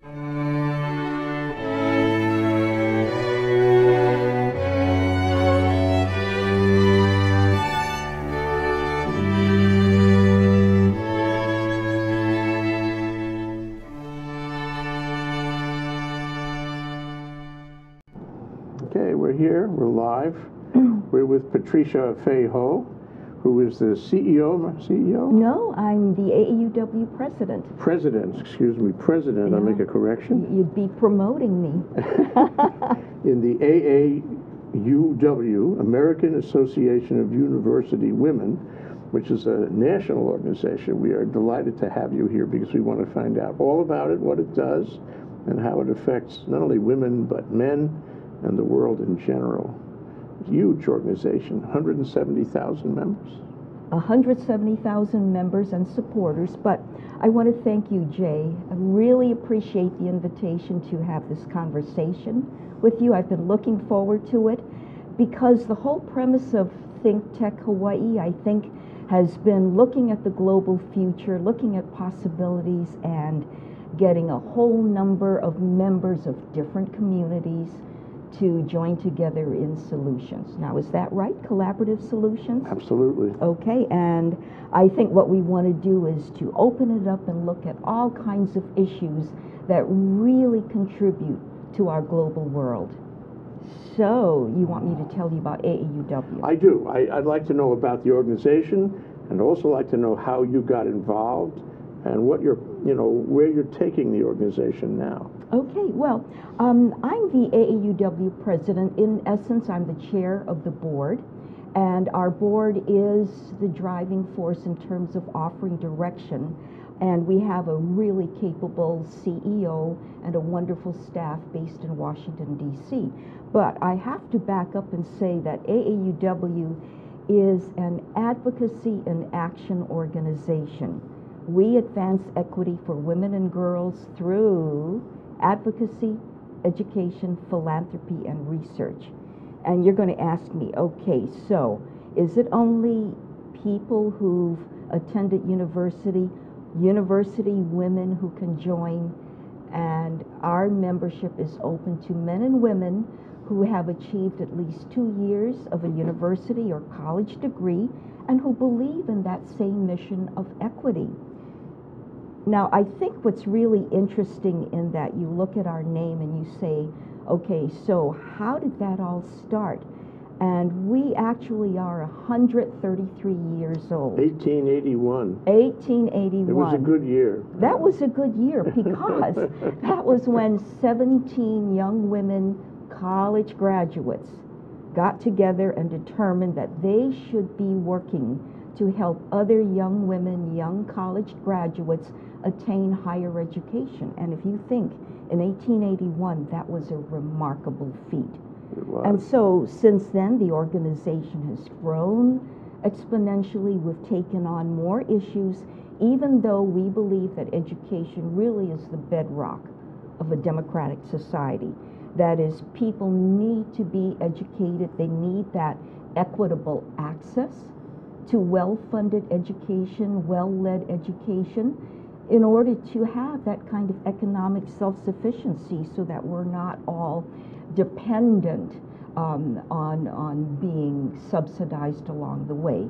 Okay, we're here, we're live. We're with Patricia Fae Ho, who is the CEO? No, I'm the AAUW president. President, excuse me, president, I'll make a correction. You'd be promoting me. In the AAUW, American Association of University Women, which is a national organization. We are delighted to have you here because we want to find out all about it, what it does, and how it affects not only women, but men and the world in general. Huge organization, 170,000 members. 170,000 members and supporters, but I want to thank you, Jay. I really appreciate the invitation to have this conversation with you. I've been looking forward to it because the whole premise of ThinkTech Hawaii, I think, has been looking at the global future, looking at possibilities, and getting a whole number of members of different communities to join together in solutions. Now, is that right? Collaborative solutions? Absolutely. Okay, and I think what we want to do is to open it up and look at all kinds of issues that really contribute to our global world. So, you want me to tell you about AAUW? I do. I'd like to know about the organization and also like to know how you got involved and what where you're taking the organization now. Okay, well, I'm the AAUW president. In essence, I'm the chair of the board, and our board is the driving force in terms of offering direction, and we have a really capable CEO and a wonderful staff based in Washington, D.C. But I have to back up and say that AAUW is an advocacy and action organization. We advance equity for women and girls through advocacy, education, philanthropy, and research. And you're going to ask me, okay, so is it only people who've attended university women who can join? And our membership is open to men and women who have achieved at least 2 years of a university or college degree and who believe in that same mission of equity. Now, I think what's really interesting in that you look at our name and you say, okay, so how did that all start? And we actually are 133 years old. 1881. 1881. It was a good year. That was a good year because that was when 17 young women, college graduates, got together and determined that they should be working to help other young women, young college graduates attain higher education. And if you think, in 1881, that was a remarkable feat. It was. And so since then, the organization has grown exponentially. We've taken on more issues, even though we believe that education really is the bedrock of a democratic society. That is, people need to be educated. They need that equitable access to well-funded education, well-led education, in order to have that kind of economic self-sufficiency so that we're not all dependent on being subsidized along the way.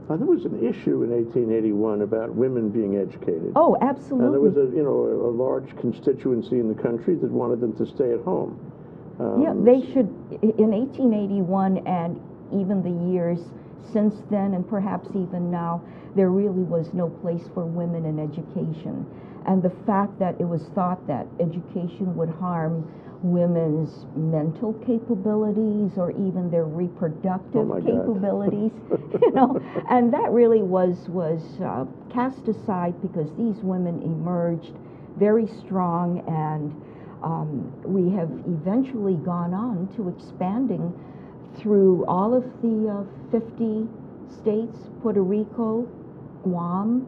There was an issue in 1881 about women being educated. Oh, absolutely. And there was a large constituency in the country that wanted them to stay at home. Yeah, they should, in 1881 and even the years since then, and perhaps even now, there really was no place for women in education. And the fact that it was thought that education would harm women's mental capabilities or even their reproductive capabilities, and that really was cast aside because these women emerged very strong, and we have eventually gone on to expanding through all of the 50 states, Puerto Rico, Guam,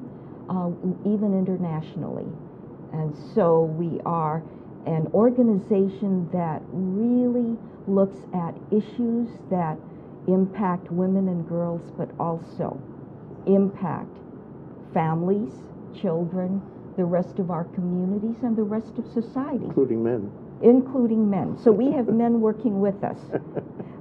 even internationally. And so we are an organization that really looks at issues that impact women and girls, but also impact families, children, the rest of our communities and the rest of society. Including men. Including men. So we have men working with us.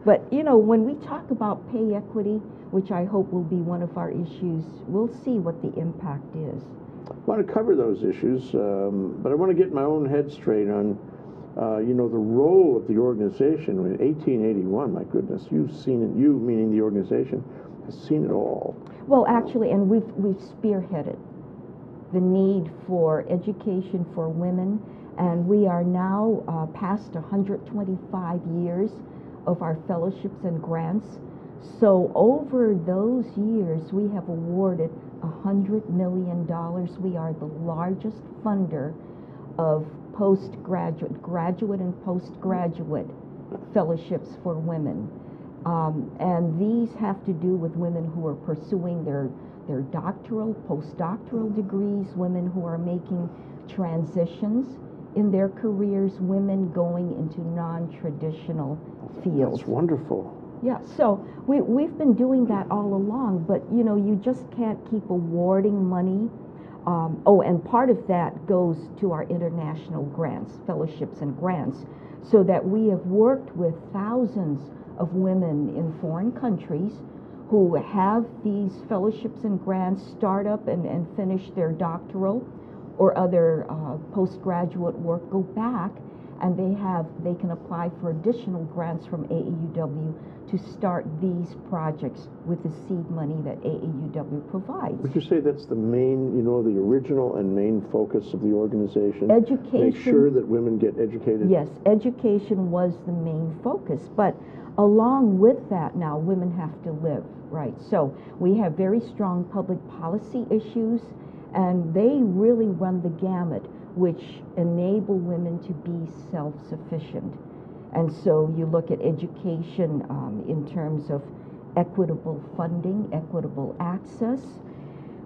But, you know, when we talk about pay equity, which I hope will be one of our issues, we'll see what the impact is. I want to cover those issues, but I want to get my own head straight on, you know, the role of the organization. In 1881, my goodness, you've seen it, you, meaning the organization, has seen it all. Well, actually, and we've spearheaded the need for education for women, and we are now past 125 years of our fellowships and grants. So over those years, we have awarded $100 million. We are the largest funder of postgraduate, graduate, and postgraduate fellowships for women. And these have to do with women who are pursuing their doctoral, postdoctoral degrees, women who are making transitions in their careers, women going into non-traditional fields. That's wonderful. Yeah, so we've been doing that all along, but you know, you just can't keep awarding money. Oh, and part of that goes to our international grants, fellowships and grants, so that we have worked with thousands of women in foreign countries who have these fellowships and grants, start up and finish their doctoral or other postgraduate work, go back, and they can apply for additional grants from AAUW to start these projects with the seed money that AAUW provides. Would you say that's the main, you know, the original and main focus of the organization? Education. Make sure that women get educated? Yes, education was the main focus, but along with that now, women have to live, right? So we have very strong public policy issues, and they really run the gamut, which enable women to be self-sufficient. And so you look at education in terms of equitable funding, equitable access,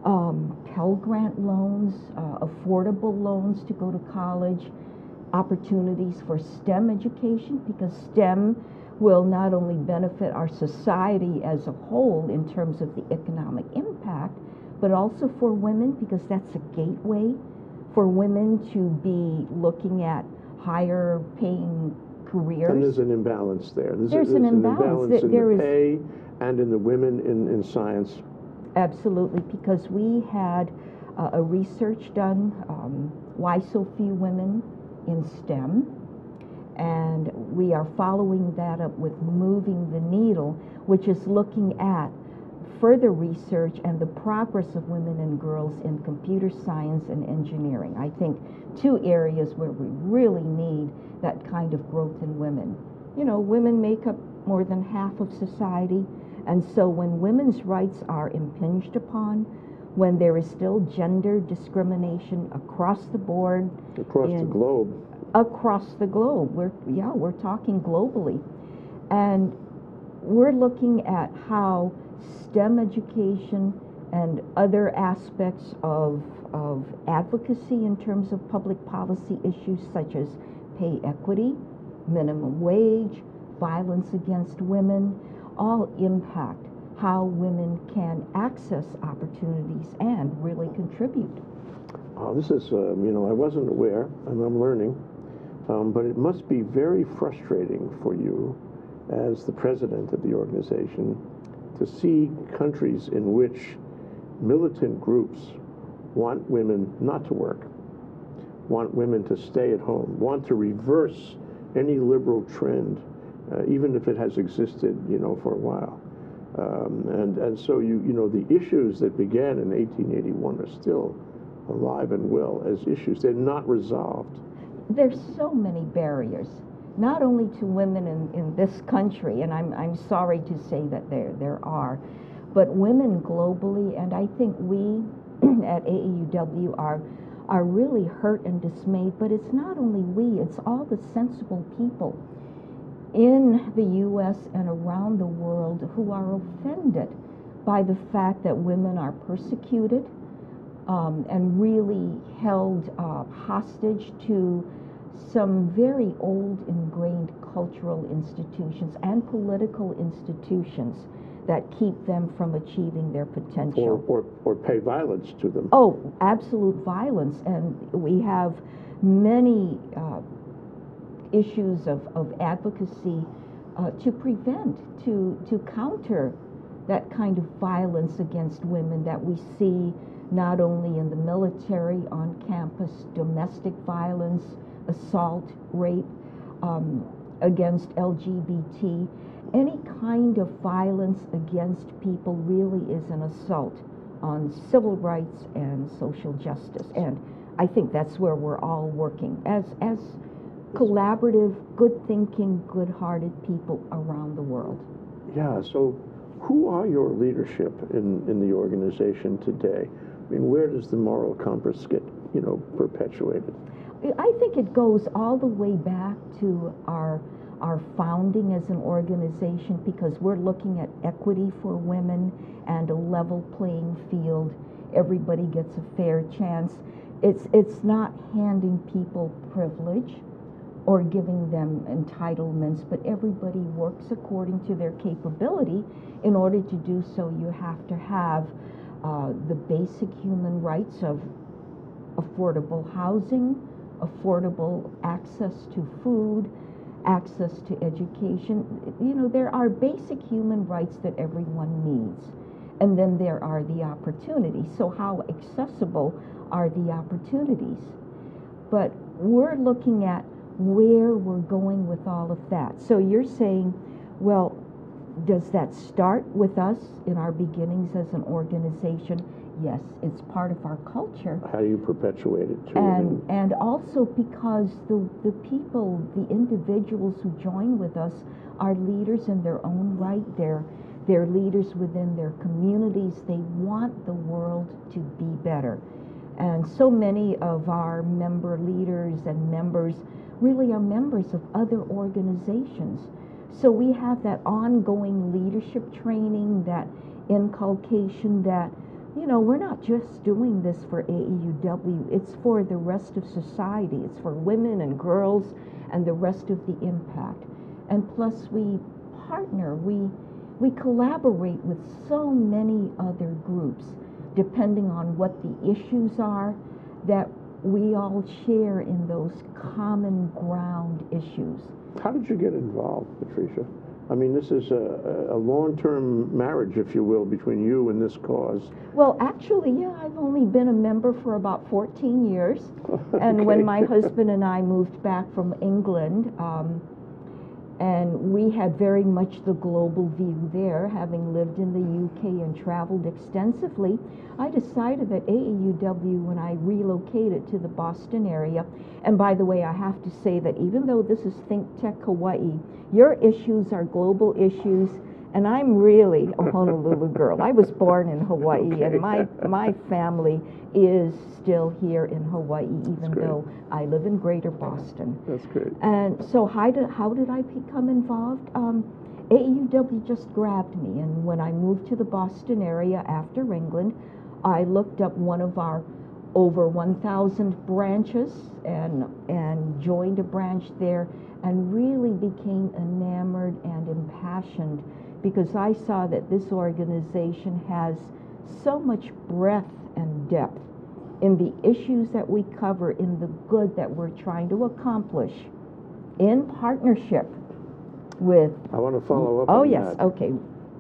Pell Grant loans, affordable loans to go to college, opportunities for STEM education, because STEM will not only benefit our society as a whole in terms of the economic impact, but also for women, because that's a gateway for women to be looking at higher paying careers. And there's an imbalance there. There's an imbalance. In the pay and in the women in science. Absolutely, because we had a research done, why so few women in STEM, and we are following that up with Moving the Needle, which is looking at further research and the progress of women and girls in computer science and engineering. I think two areas where we really need that kind of growth in women. You know, women make up more than half of society, and so when women's rights are impinged upon, when there is still gender discrimination across the board, across the globe, we're talking globally, and we're looking at how STEM education and other aspects of advocacy in terms of public policy issues such as pay equity, minimum wage, violence against women, all impact how women can access opportunities and really contribute. This is, you know, I wasn't aware, and I'm learning, but it must be very frustrating for you as the president of the organization to see countries in which militant groups want women not to work, want women to stay at home, want to reverse any liberal trend, even if it has existed, you know, for a while. And so you know, the issues that began in 1881 are still alive and well as issues. They're not resolved. There's so many barriers, not only to women in this country, and I'm sorry to say that there are, but women globally, and I think we at AAUW are really hurt and dismayed, but it's not only we, it's all the sensible people in the U.S. and around the world who are offended by the fact that women are persecuted and really held hostage to some very old ingrained cultural institutions and political institutions that keep them from achieving their potential. Or pay violence to them. Oh, absolute violence. And we have many issues of advocacy to prevent, to counter that kind of violence against women that we see not only in the military, on campus, domestic violence, assault, rape, against LGBT. Any kind of violence against people really is an assault on civil rights and social justice. And I think that's where we're all working as collaborative, good-thinking, good-hearted people around the world. Yeah, so who are your leadership in the organization today? I mean, where does the moral compass get, perpetuated? I think it goes all the way back to our founding as an organization, because we're looking at equity for women and a level playing field. Everybody gets a fair chance. It's not handing people privilege or giving them entitlements, but everybody works according to their capability. In order to do so, you have to have the basic human rights of affordable housing, affordable access to food, access to education. There are basic human rights that everyone needs. And then there are the opportunities. So how accessible are the opportunities? But we're looking at where we're going with all of that. So you're saying, well, does that start with us in our beginnings as an organization? Yes, it's part of our culture. How do you perpetuate it too? And also because the people, the individuals who join with us are leaders in their own right. They're leaders within their communities. They want the world to be better. And so many of our member leaders and members really are members of other organizations. So we have that ongoing leadership training, that inculcation that, we're not just doing this for AAUW, it's for the rest of society. It's for women and girls and the rest of the impact. And plus we partner, we collaborate with so many other groups, depending on what the issues are, that we all share in those common ground issues. How did you get involved, Patricia? I mean, this is a long-term marriage, if you will, between you and this cause. Well, actually, yeah, I've only been a member for about 14 years. Okay. And when my husband and I moved back from England, and we had very much the global view there, having lived in the UK and traveled extensively, I decided that AAUW, when I relocated to the Boston area, and by the way, I have to say that even though this is ThinkTech Hawaii, your issues are global issues, and I'm really a Honolulu girl. I was born in Hawaii, okay. and my family is still here in Hawaii, even though I live in Greater Boston. That's great. And so how did I become involved? AAUW just grabbed me, and when I moved to the Boston area after England, I looked up one of our over 1,000 branches and joined a branch there, and really became enamored and impassioned, because I saw that this organization has so much breadth and depth in the issues that we cover, in the good that we're trying to accomplish, in partnership with... I want to follow up on that. Oh, yes, okay.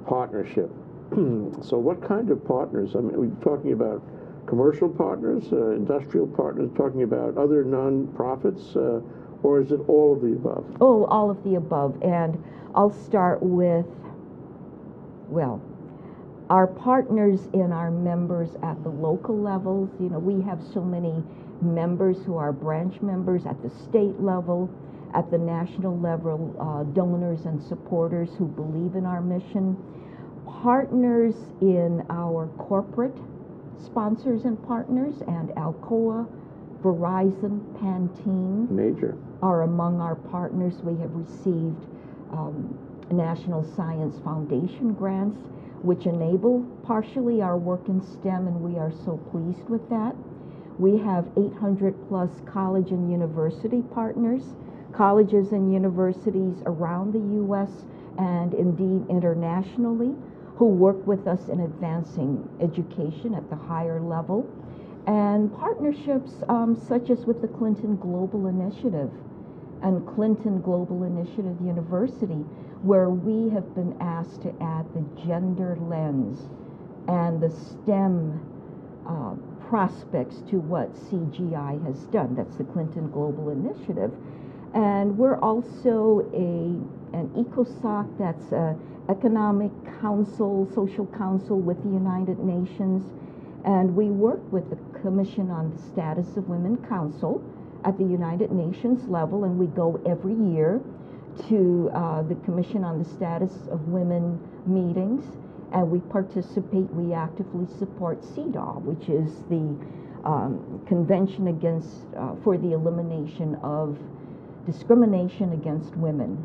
Partnership. So what kind of partners? I mean, are we talking about commercial partners, industrial partners, talking about other non-profits, or is it all of the above? Oh, all of the above. And I'll start with, well, our partners in our members at the local levels. We have so many members who are branch members at the state level, at the national level, donors and supporters who believe in our mission. Partners in our corporate sponsors and partners, and Alcoa, Verizon, Pantene Major are among our partners. We have received National Science Foundation grants, which enable partially our work in STEM, and we are so pleased with that. We have 800 plus college and university partners, colleges and universities around the U.S. and indeed internationally, who work with us in advancing education at the higher level, and partnerships such as with the Clinton Global Initiative and Clinton Global Initiative University, where we have been asked to add the gender lens and the STEM prospects to what CGI has done. That's the Clinton Global Initiative. And we're also an ECOSOC, that's an economic council, social council with the United Nations. And we work with the Commission on the Status of Women Council at the United Nations level, and we go every year to the Commission on the Status of Women meetings, and we participate, we actively support CEDAW, which is the Convention against, for the Elimination of Discrimination Against Women.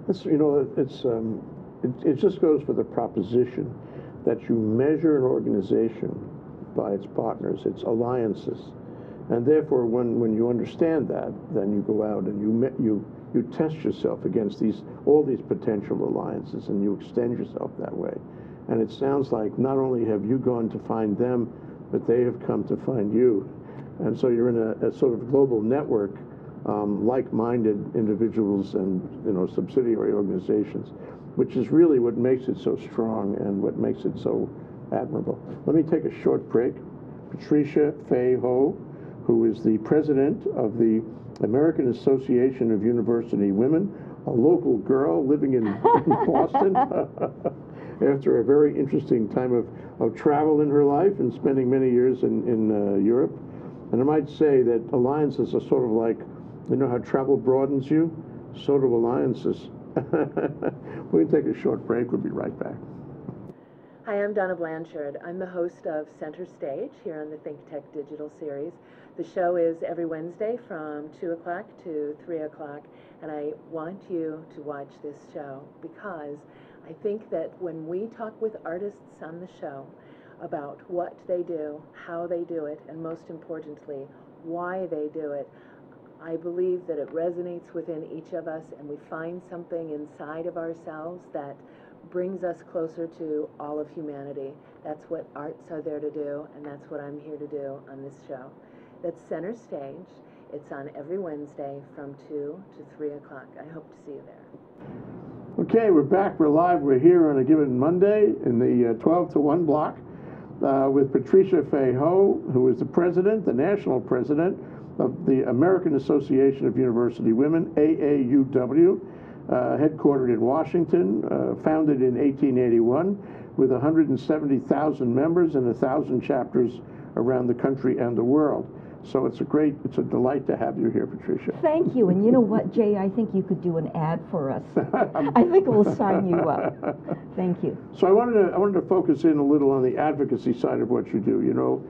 It's, you know, it just goes for the proposition that you measure an organization by its partners, its alliances. And therefore, when you understand that, then you go out and you test yourself against all these potential alliances, and you extend yourself that way. And it sounds like not only have you gone to find them, but they have come to find you. And so you're in a sort of global network, like-minded individuals and, you know, subsidiary organizations, which is really what makes it so strong and what makes it so admirable. Let me take a short break. Patricia Fae Ho, who is the president of the American Association of University Women, a local girl living in Boston after a very interesting time of travel in her life and spending many years in Europe. And I might say that alliances are sort of like, you know how travel broadens you? So do alliances. We're going to take a short break. We'll be right back. Hi, I'm Donna Blanchard. I'm the host of Center Stage here on the ThinkTech Digital Series. The show is every Wednesday from 2 o'clock to 3 o'clock, and I want you to watch this show because I think that when we talk with artists on the show about what they do, how they do it, and most importantly, why they do it, I believe that it resonates within each of us, and we find something inside of ourselves that brings us closer to all of humanity. That's what arts are there to do, and that's what I'm here to do on this show. That's Center Stage. It's on every Wednesday from 2 to 3 o'clock. I hope to see you there. Okay, we're back. We're live. We're here on a given Monday in the 12 to 1 block with Patricia Fae Ho, who is the president, the national president of the American Association of University Women, AAUW, headquartered in Washington, founded in 1881 with 170,000 members and 1,000 chapters around the country and the world. So it's a delight to have you here, Patricia. Thank you. And you know what, Jay, I think you could do an ad for us. I think we'll sign you up. Thank you. So I wanted to focus in a little on the advocacy side of what you do. You know,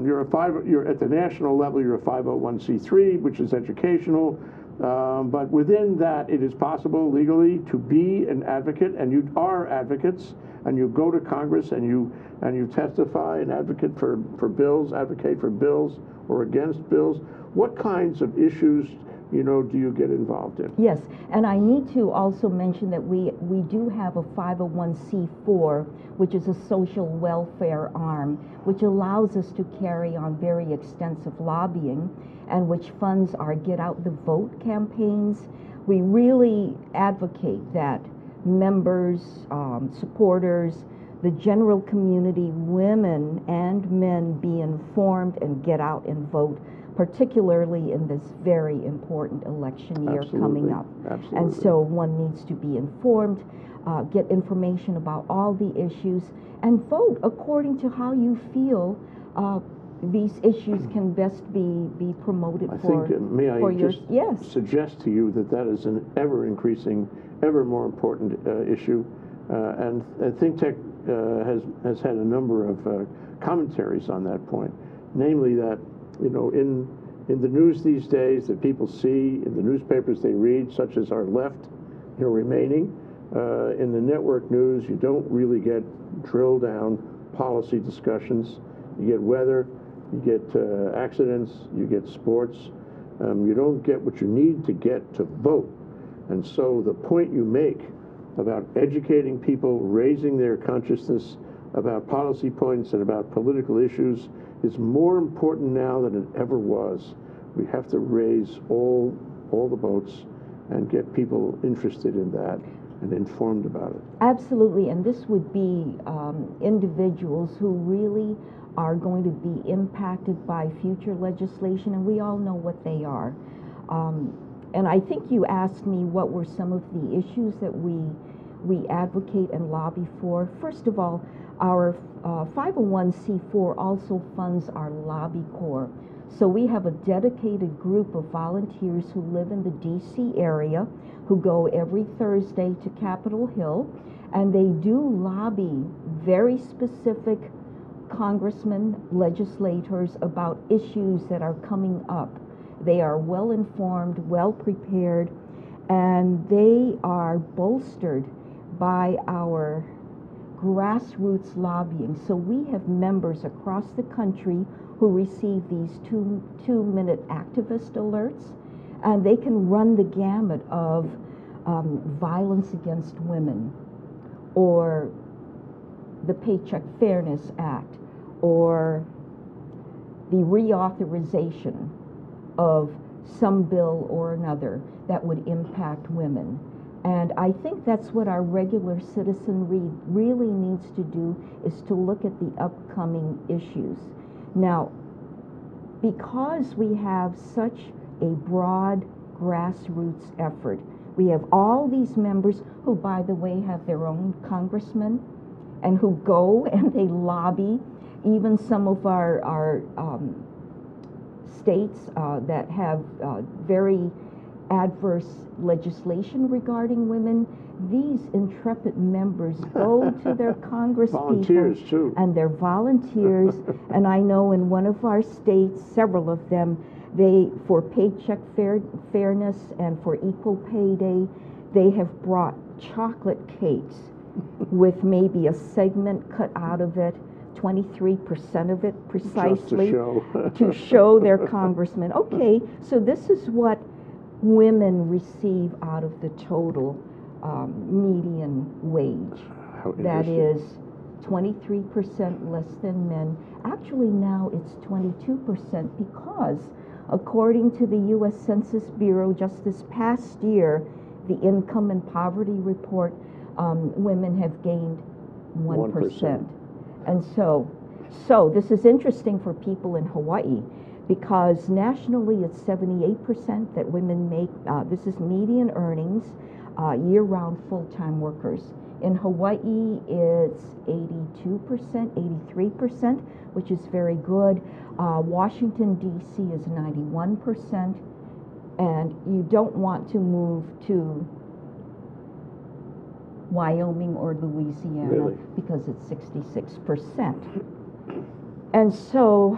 you're at the national level, you're a 501c3, which is educational. But within that, it is possible legally to be an advocate, and you are advocates, and you go to Congress and you testify and advocate for bills, advocate for bills or against bills. What kinds of issues, you know, do you get involved in? Yes, and I need to also mention that we do have a 501c4, which is a social welfare arm, which allows us to carry on very extensive lobbying and which funds our Get Out the Vote campaigns. We really advocate that members, supporters, the general community, women and men be informed and get out and vote, particularly in this very important election year coming up. Absolutely. And so one needs to be informed, get information about all the issues, and vote according to how you feel these issues can best be promoted may I just yes. suggest to you that is an ever-increasing, ever more important issue. And ThinkTech has had a number of commentaries on that point, namely that, you know, in the news these days that people see, in the newspapers they read, such as our left, you know, remaining, in the network news, you don't really get drill down policy discussions. You get weather, you get accidents, you get sports. You don't get what you need to get to vote. And so the point you make about educating people, raising their consciousness about policy points and about political issues is more important now than it ever was. We have to raise all the boats and get people interested in that and informed about it. Absolutely, and this would be individuals who really are going to be impacted by future legislation, and we all know what they are. And I think you asked me what were some of the issues that we advocate and lobby for. First of all, our 501c4 also funds our lobby corps. So we have a dedicated group of volunteers who live in the DC area, who go every Thursday to Capitol Hill, and they do lobby very specific congressmen, legislators about issues that are coming up. They are well informed, well prepared, and they are bolstered by our grassroots lobbying. So we have members across the country who receive these two-minute activist alerts, and they can run the gamut of violence against women, or the Paycheck Fairness Act, or the reauthorization of some bill or another that would impact women. And I think that's what our regular citizenry really needs to do, is to look at the upcoming issues. Now, because we have such a broad grassroots effort, we have all these members who, by the way, have their own congressmen and who go and they lobby. Even some of our states that have very adverse legislation regarding women, these intrepid members go to their congresspeople, too. And they're volunteers. And I know in one of our states, several of them, they, for Paycheck Fairness and for Equal Pay Day, they have brought chocolate cakes with maybe a segment cut out of it, 23% of it precisely, to show their congressman. Okay, so this is what women receive out of the total median wage. That is 23% less than men. Actually, now it's 22% because, according to the U.S. Census Bureau, just this past year, the Income and Poverty Report, women have gained 1%. And so this is interesting for people in Hawaii, because nationally it's 78% that women make, this is median earnings, year-round full-time workers. In Hawaii, it's 82%, 83%, which is very good. Washington, D.C. is 91%, and you don't want to move to Wyoming or Louisiana, because it's 66%. And so,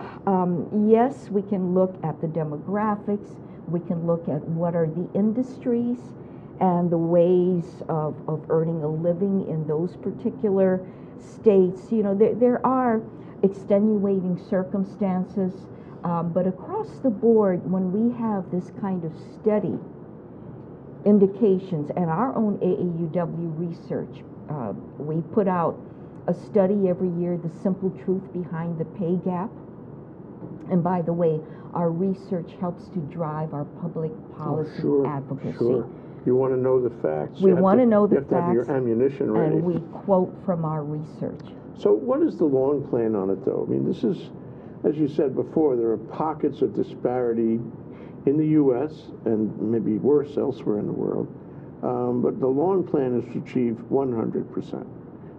yes, we can look at the demographics, we can look at what are the industries and the ways of earning a living in those particular states. You know, there are extenuating circumstances, but across the board, when we have this kind of steady indications, and our own AAUW research, we put out a study every year, The Simple Truth Behind the Pay Gap. And by the way, our research helps to drive our public policy advocacy. Sure. You want to know the facts. We want to know the facts. You have to have your ammunition ready. And we quote from our research. So what is the long plan on it, though? I mean, this is, as you said before, there are pockets of disparity in the U.S. and maybe worse elsewhere in the world. But the long plan is to achieve 100%.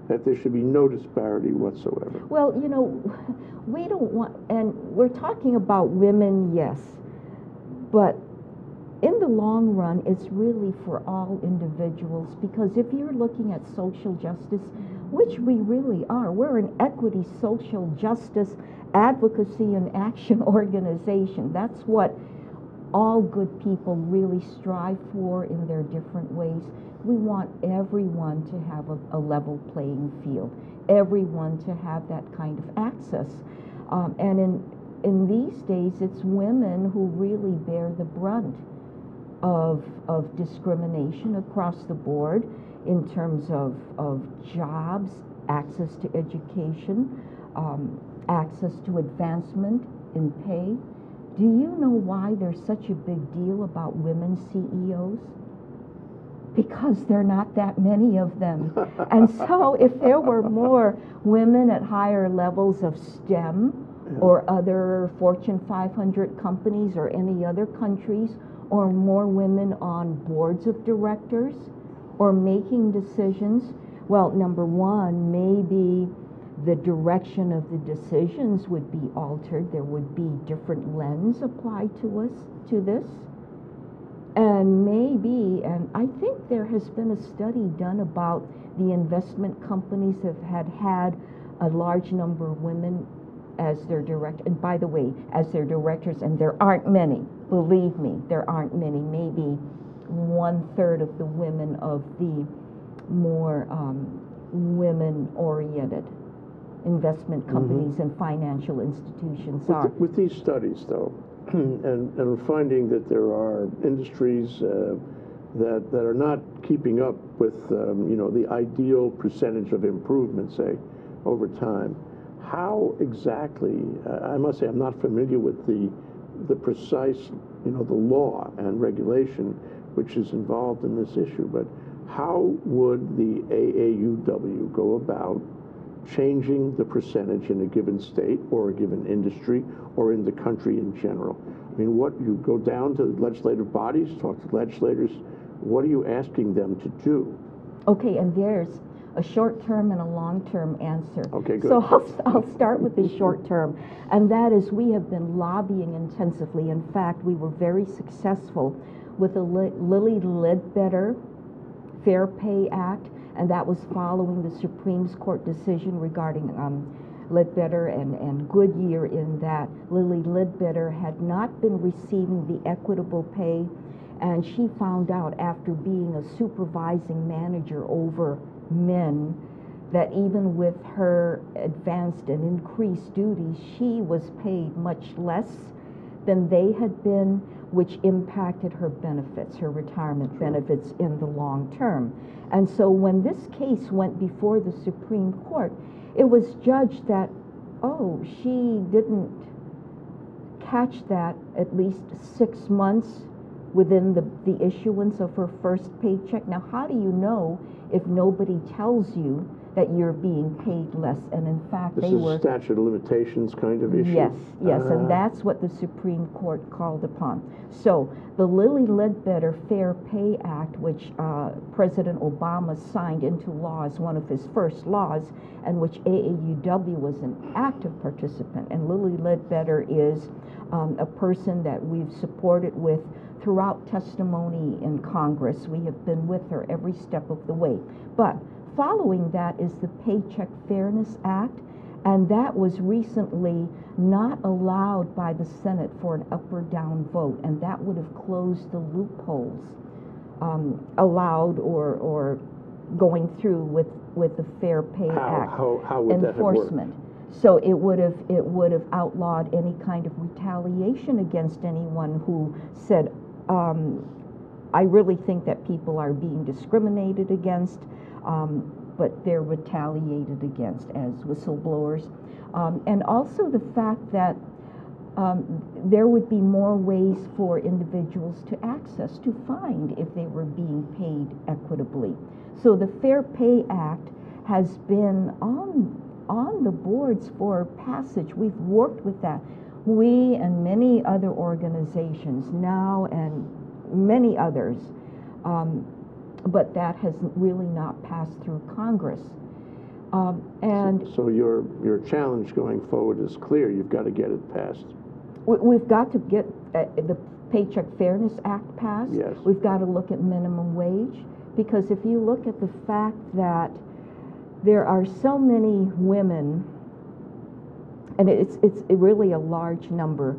That there should be no disparity whatsoever. Well, you know, we don't want, and we're talking about women, yes, but in the long run, it's really for all individuals, because if you're looking at social justice, which we really are, we're an equity, social justice, advocacy, and action organization. That's what all good people really strive for in their different ways. We want everyone to have a level playing field, everyone to have that kind of access. And in these days, it's women who really bear the brunt of discrimination across the board in terms of jobs, access to education, access to advancement in pay. Do you know why there's such a big deal about women CEOs? Because there are not that many of them. And so if there were more women at higher levels of STEM or other Fortune 500 companies or any other countries, or more women on boards of directors or making decisions, well, number one, maybe the direction of the decisions would be altered. There would be different lens applied to this. And maybe, and I think there has been a study done about the investment companies that have had a large number of women as their director, and by the way, as their directors, and there aren't many, believe me, there aren't many, maybe 1/3 of the women of the more women-oriented investment companies and financial institutions are. With these studies, though, and finding that there are industries that are not keeping up with the ideal percentage of improvement, say, over time. How exactly? I must say I'm not familiar with the precise the law and regulation which is involved in this issue. But how would the AAUW go about changing the percentage in a given state or a given industry or in the country in general? I mean, what, you go down to the legislative bodies, talk to legislators, what are you asking them to do? Okay, and there's a short-term and a long-term answer. Okay, good. So I'll start with the short-term, and that is we have been lobbying intensively. In fact, we were very successful with the Lilly Ledbetter Fair Pay Act, and that was following the Supreme Court decision regarding Ledbetter and Goodyear, in that Lilly Ledbetter had not been receiving the equitable pay, and she found out after being a supervising manager over men that even with her advanced and increased duties, she was paid much less than they had been, which impacted her benefits, her retirement benefits in the long term. And so when this case went before the Supreme Court, it was judged that, oh, she didn't catch that at least 6 months within the issuance of her first paycheck. Now, how do you know if nobody tells you that you're being paid less? And in fact, this is a statute of limitations kind of issue. Yes, and that's what the Supreme Court called upon. So the Lilly Ledbetter Fair Pay Act, which President Obama signed into law as one of his first laws, and which AAUW was an active participant. And Lilly Ledbetter is a person that we've supported with throughout testimony in Congress. We have been with her every step of the way. But following that is the Paycheck Fairness Act, and that was recently not allowed by the Senate for an up or down vote, and that would have closed the loopholes allowed or going through with the Fair Pay Act how would enforcement. That have worked? So it would have outlawed any kind of retaliation against anyone who said, I really think that people are being discriminated against, but they're retaliated against as whistleblowers. And also the fact that there would be more ways for individuals to access, to find if they were being paid equitably. So the Fair Pay Act has been on the boards for passage. We've worked with that. We and many other organizations now and many others, but that has really not passed through Congress. So your challenge going forward is clear. You've got to get it passed. We've got to get the Paycheck Fairness Act passed. Yes. We've got to look at minimum wage, because if you look at the fact that there are so many women, and it's really a large number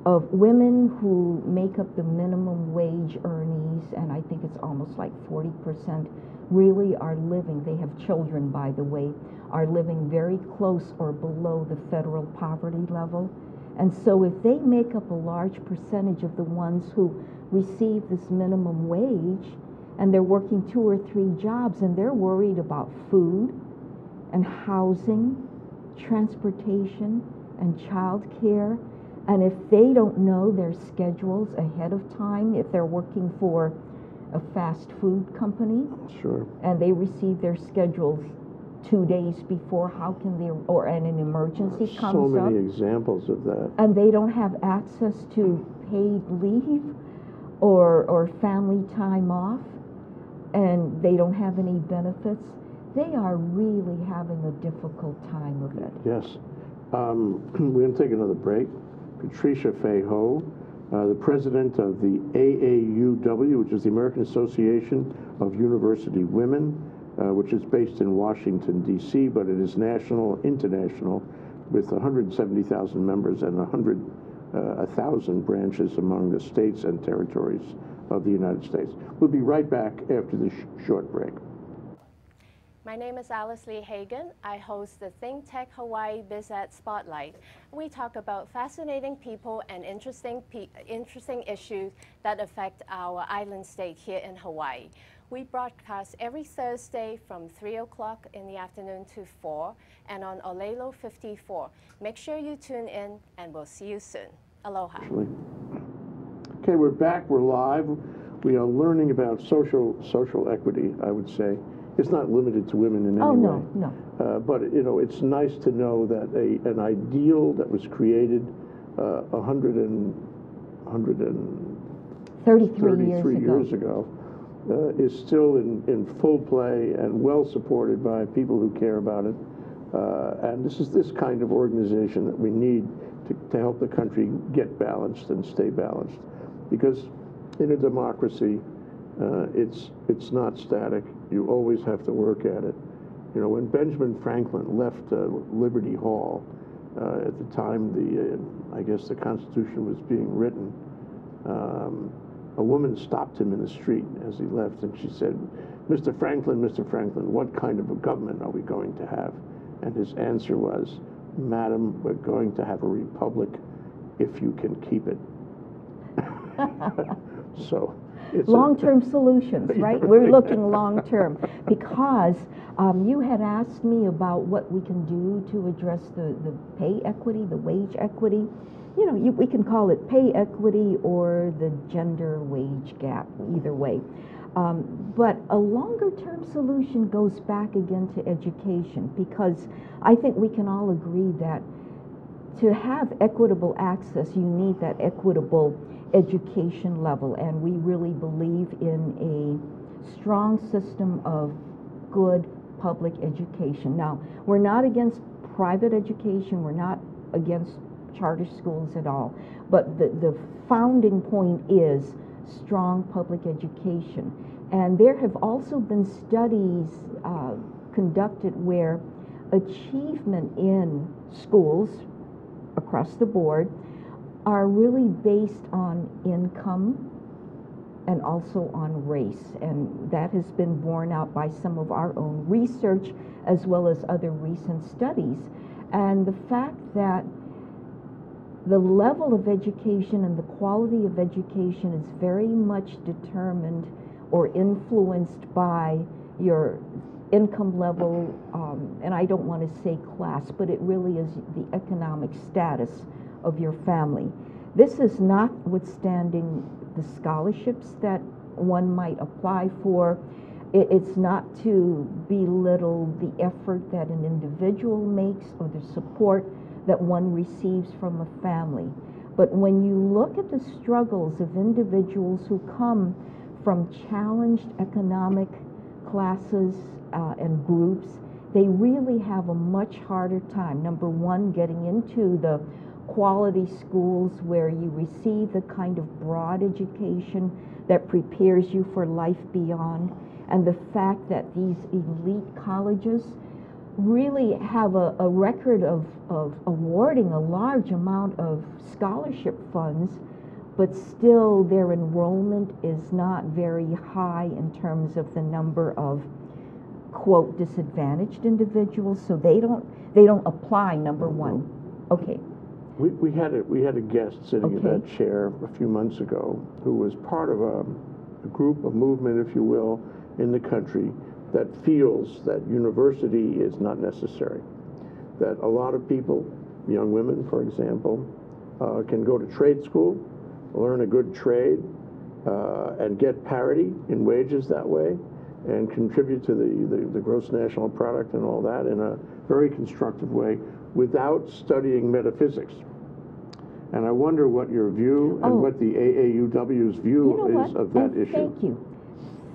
of women who make up the minimum wage earnees, and I think it's almost like 40% really are living, they have children by the way, are living very close or below the federal poverty level. And so if they make up a large percentage of the ones who receive this minimum wage, and they're working 2 or 3 jobs, and they're worried about food and housing, transportation, and child care, and if they don't know their schedules ahead of time, if they're working for a fast food company, Sure. and they receive their schedules 2 days before, how can they, or an emergency comes So up, many examples of that. and they don't have access to paid leave or family time off, and they don't have any benefits, they are really having a difficult time of it. Yes. We're going to take another break. Patricia Fae Ho, the president of the AAUW, which is the American Association of University Women, which is based in Washington, D.C., but it is national, international, with 170,000 members and 1,000 branches among the states and territories of the United States. We'll be right back after this short break. My name is Alice Lee Hagan. I host the ThinkTech Hawaii BizEd Spotlight. We talk about fascinating people and interesting issues that affect our island state here in Hawaii. We broadcast every Thursday from 3 o'clock in the afternoon to 4 and on Olelo 54. Make sure you tune in and we'll see you soon. Aloha. Okay, we're back, we're live. We are learning about social equity, I would say. It's not limited to women in any way. Oh, no. But, you know, it's nice to know that an ideal that was created 133 years ago is still in full play and well supported by people who care about it. And this is this kind of organization that we need to help the country get balanced and stay balanced. Because in a democracy, it's not static. You always have to work at it. You know, when Benjamin Franklin left Liberty Hall, at the time I guess the Constitution was being written, a woman stopped him in the street as he left, and she said, Mr. Franklin, what kind of a government are we going to have? And his answer was, Madam, we're going to have a republic if you can keep it. So it's long-term solutions, right? We're looking long-term because you had asked me about what we can do to address the pay equity, the wage equity. You know, we can call it pay equity or the gender wage gap, either way. But a longer-term solution goes back again to education, because I think we can all agree that to have equitable access, you need that equitable education level, and we really believe in a strong system of good public education. Now, we're not against private education, we're not against charter schools at all, but the founding point is strong public education. And there have also been studies conducted where achievement in schools across the board are really based on income and also on race, and that has been borne out by some of our own research as well as other recent studies. And the fact that the level of education and the quality of education is very much determined or influenced by your income level, and I don't want to say class, but it really is the economic status of your family. This is notwithstanding the scholarships that one might apply for. It's not to belittle the effort that an individual makes or the support that one receives from a family. But when you look at the struggles of individuals who come from challenged economic classes and groups, they really have a much harder time. Number one, getting into the quality schools where you receive the kind of broad education that prepares you for life beyond, and the fact that these elite colleges really have a record of awarding a large amount of scholarship funds, but still their enrollment is not very high in terms of the number of, quote, disadvantaged individuals, so they don't apply, number one. Okay. We had a guest sitting in that chair a few months ago who was part of a group, a movement, if you will, in the country that feels that university is not necessary. That a lot of people, young women, for example, can go to trade school, learn a good trade, and get parity in wages that way, and contribute to the gross national product and all that in a very constructive way without studying metaphysics. And I wonder what your view and what the AAUW's view is of that issue. Thank you.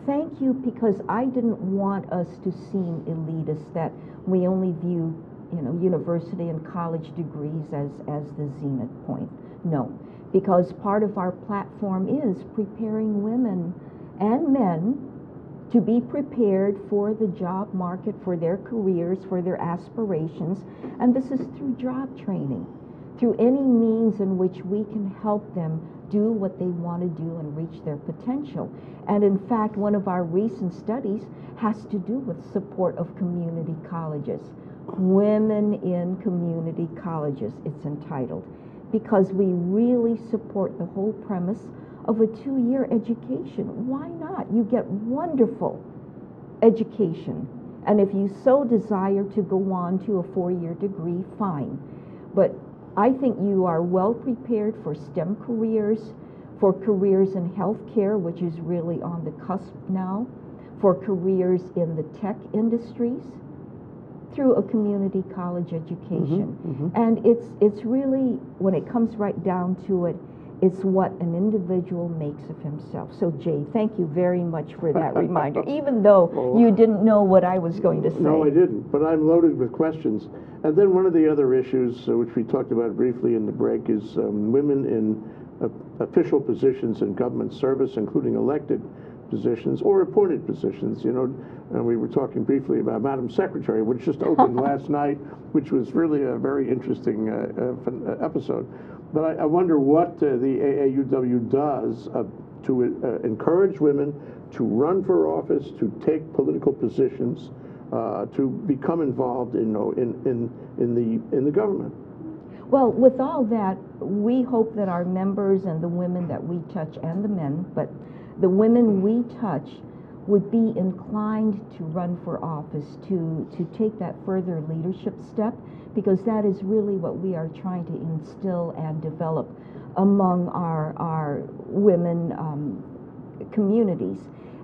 Thank you, because I didn't want us to seem elitist, that we only view, university and college degrees as the zenith point. No, because part of our platform is preparing women and men to be prepared for the job market, for their careers, for their aspirations, and this is through job training, through any means in which we can help them do what they want to do and reach their potential. And in fact, one of our recent studies has to do with support of community colleges. Women in community colleges, it's entitled, because we really support the whole premise of a 2-year education. Why not? You get wonderful education. And if you so desire to go on to a 4-year degree, fine. But I think you are well prepared for STEM careers, for careers in healthcare, which is really on the cusp now, for careers in the tech industries, through a community college education. And it's really, when it comes right down to it, it's what an individual makes of himself. So Jay, thank you very much for that reminder, even though you didn't know what I was going to say. No, I didn't, but I'm loaded with questions. And then one of the other issues, which we talked about briefly in the break, is women in official positions in government service, including elected positions or appointed positions. And we were talking briefly about Madam Secretary, which just opened last night, which was really a very interesting episode. But I wonder what the AAUW does to encourage women to run for office, to take political positions, to become involved in the government. Well, with all that, we hope that our members and the women that we touch, and the men, but the women we touch would be inclined to run for office, to take that further leadership step, because that is really what we are trying to instill and develop among our women communities.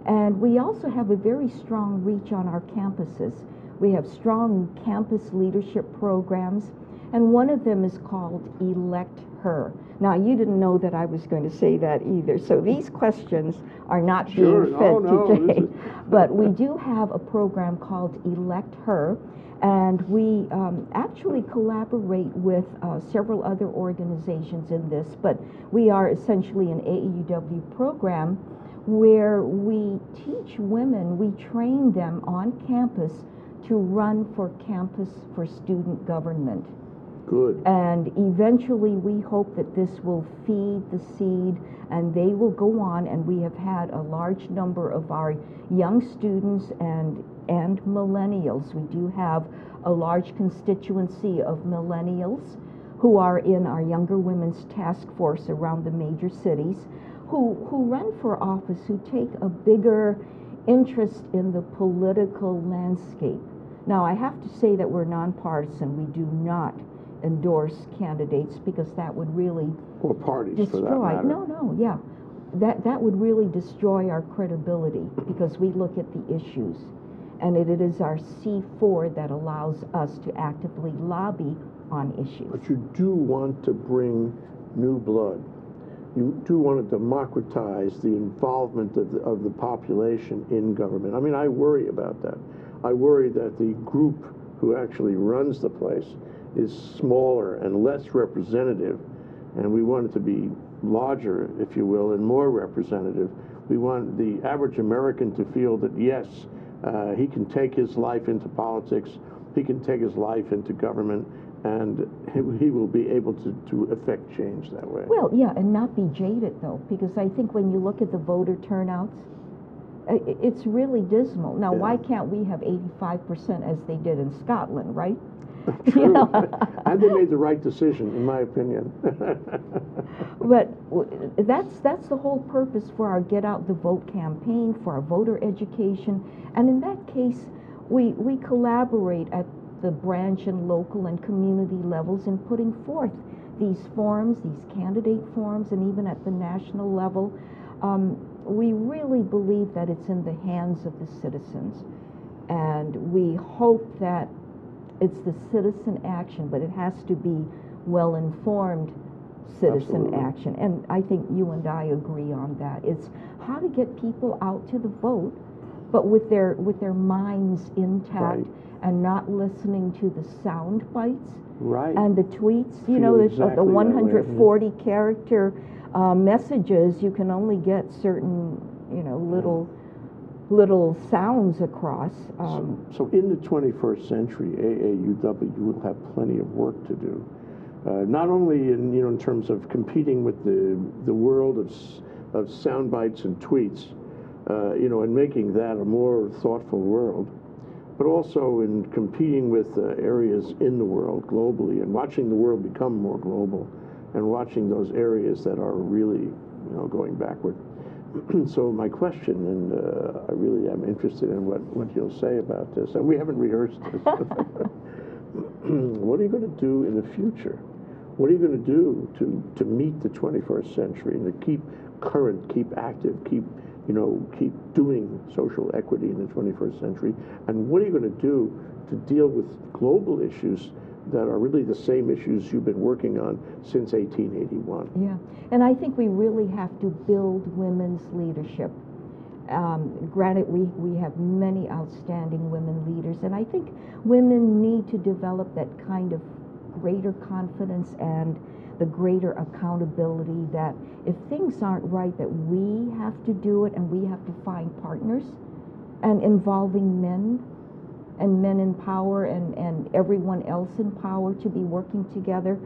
And we also have a very strong reach on our campuses. We have strong campus leadership programs, and one of them is called Elect Her. Now, you didn't know that I was going to say that either, so these questions are not being fed to Jay. But we do have a program called Elect Her, and we actually collaborate with several other organizations in this, but we are essentially an AAUW program where we teach women, we train them on campus to run for student government. Good. And eventually we hope that this will feed the seed and they will go on, and we have had a large number of our young students and millennials. We do have a large constituency of millennials who are in our Younger Women's Task Force around the major cities, who run for office, who take a bigger interest in the political landscape. Now, I have to say that we're nonpartisan. We do not endorse candidates, because that would really or parties destroy. For that matter. No, yeah, that would really destroy our credibility, because we look at the issues, and it is our C4 that allows us to actively lobby on issues. But you do want to bring new blood. You do want to democratize the involvement of the population in government. I mean, I worry about that. I worry that the group who actually runs the place is smaller and less representative, and we want it to be larger, if you will, and more representative. We want the average American to feel that, yes, he can take his life into politics, he can take his life into government, and he will be able to affect change that way. Well, yeah, and not be jaded, though, because I think when you look at the voter turnouts, it's really dismal. Now, why can't we have 85% as they did in Scotland, right? You know? And they made the right decision, in my opinion. But that's the whole purpose for our Get Out the Vote campaign, for our voter education. And in that case, we collaborate at the branch and local and community levels in putting forth these forums, these candidate forums, and even at the national level. We really believe that it's in the hands of the citizens. And we hope that it's the citizen action, but it has to be well-informed citizen Absolutely. action. And I think you and I agree on that. It's how to get people out to the vote, but with their minds intact, Right. and not listening to the sound bites Right. and the tweets. You Feel know, there's exactly the that way, 140 character messages. You can only get certain, little sounds across. So in the 21st century, AAUW will have plenty of work to do. Not only in terms of competing with the world of sound bites and tweets, and making that a more thoughtful world, but also in competing with areas in the world globally and watching the world become more global and watching those areas that are really, going backward. So my question, and I really am interested in what you'll say about this, and we haven't rehearsed this. What are you going to do in the future? What are you going to do to meet the 21st century and to keep current, keep active, keep doing social equity in the 21st century? And what are you going to do to deal with global issues that are really the same issues you've been working on since 1881? Yeah, and I think we really have to build women's leadership. Granted, we have many outstanding women leaders, and I think women need to develop that kind of greater confidence and the greater accountability that if things aren't right, that we have to do it, and we have to find partners, and involving men and men in power and everyone else in power to be working together.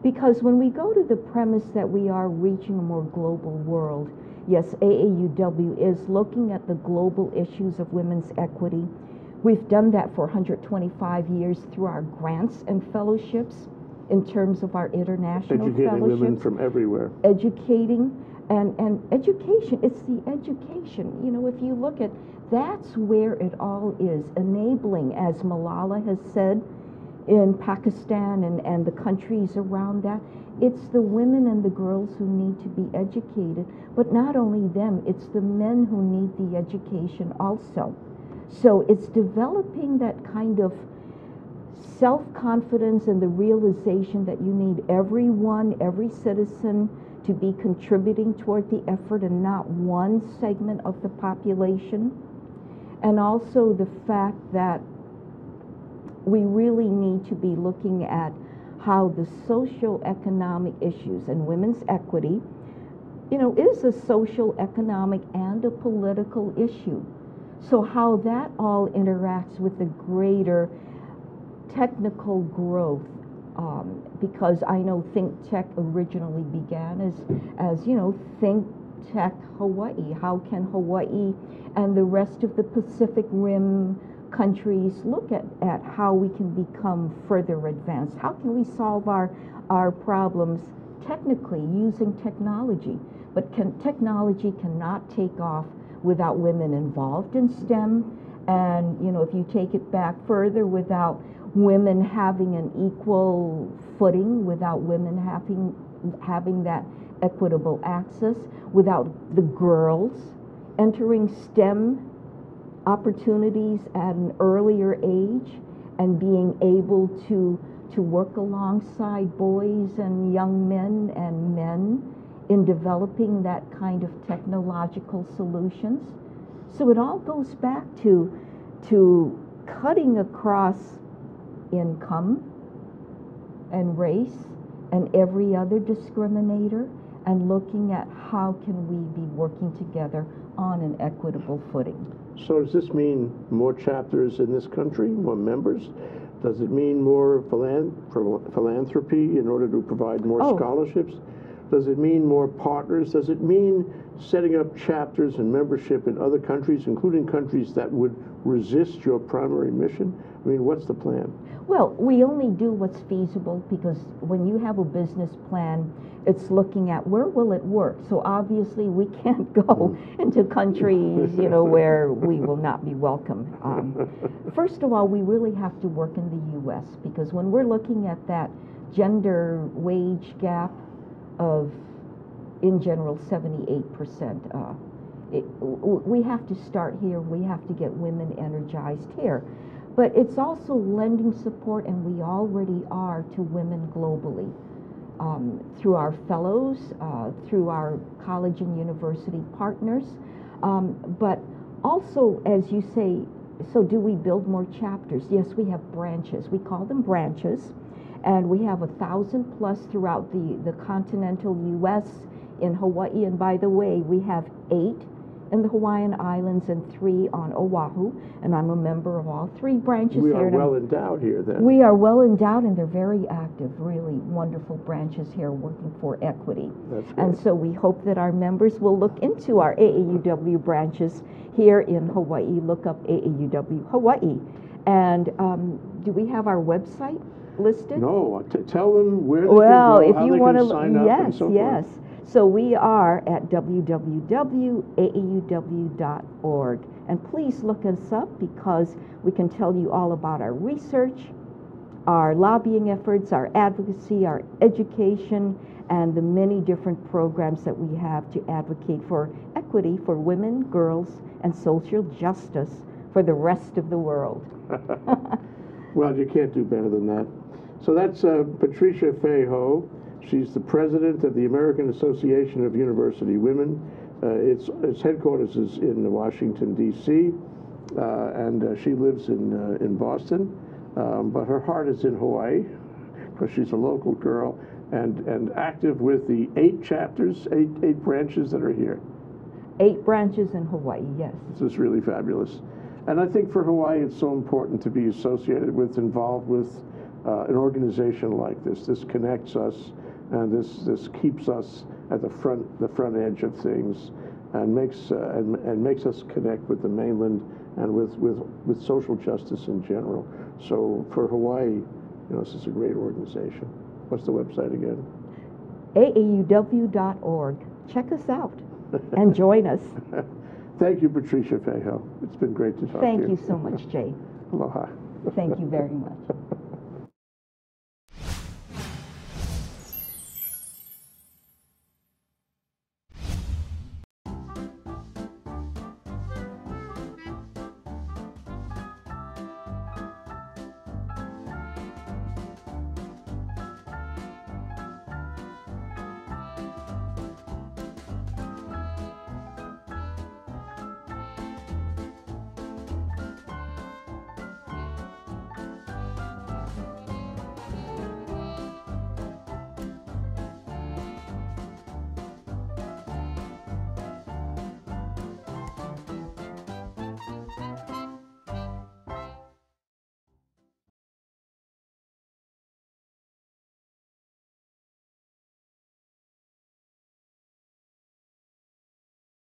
Because when we go to the premise that we are reaching a more global world, yes, AAUW is looking at the global issues of women's equity. We've done that for 125 years through our grants and fellowships in terms of our international Educating fellowships. women from everywhere. Educating, and education, it's the education. If you look at, that's where it all is, enabling, as Malala has said, in Pakistan and the countries around that. It's the women and the girls who need to be educated, but not only them, it's the men who need the education also. So it's developing that kind of self-confidence and the realization that you need everyone, every citizen to be contributing toward the effort and not one segment of the population. And also the fact that we really need to be looking at how the socio-economic issues and women's equity, is a social, economic, and a political issue. So how that all interacts with the greater technical growth, because I know ThinkTech originally began as ThinkTech Hawaii. How can Hawaii and the rest of the Pacific Rim countries look at how we can become further advanced? How can we solve our problems technically using technology? But technology cannot take off without women involved in STEM, and if you take it back further, without women having an equal footing, without women having that equitable access, without the girls entering STEM opportunities at an earlier age and being able to work alongside boys and young men and men in developing that kind of technological solutions. So it all goes back to cutting across income and race and every other discriminator, and looking at how can we be working together on an equitable footing. So does this mean more chapters in this country, more members? Does it mean more philanthropy in order to provide more scholarships? Does it mean more partners? Does it mean setting up chapters and membership in other countries, including countries that would resist your primary mission? I mean, what's the plan? Well, we only do what's feasible, because when you have a business plan, it's looking at where will it work. So obviously we can't go into countries, where we will not be welcome. First of all, we really have to work in the U.S., because when we're looking at that gender wage gap of, in general, 78%, we have to start here. We have to get women energized here. But it's also lending support, and we already are, to women globally, through our fellows, through our college and university partners. But also, as you say, so do we build more chapters? Yes, we have branches. We call them branches, and we have 1,000 plus throughout the continental U.S., in Hawaii. And by the way, we have 8 in the Hawaiian Islands and 3 on Oahu, and I'm a member of all 3 branches here. We are well endowed here, then. We are well endowed, and they're very active, really wonderful branches here working for equity. That's great. And so we hope that our members will look into our AAUW branches here in Hawaii. Look up AAUW Hawaii. And do we have our website listed? No, tell them where they well, can go, if how you they want can to, sign up, yes, and so yes. forth. So we are at www.aauw.org. And please look us up, because we can tell you all about our research, our lobbying efforts, our advocacy, our education, and the many different programs that we have to advocate for equity for women, girls, and social justice for the rest of the world. Well, you can't do better than that. So that's Patricia Fae Ho. She's the president of the American Association of University Women. Its headquarters is in Washington, D.C., and she lives in Boston. But her heart is in Hawaii, because she's a local girl, and active with the 8 chapters, 8 branches that are here. 8 branches in Hawaii, yes. This is really fabulous. And I think for Hawaii, it's so important to be associated with, involved with an organization like this. This connects us, and this keeps us at the front edge of things, and makes us connect with the mainland and with social justice in general. So for Hawaii, this is a great organization. What's the website again? AAUW.org. Check us out and join us. Thank you, Patricia Fae Ho. It's been great to talk to you. Thank you so much, Jay. Aloha. Thank you very much.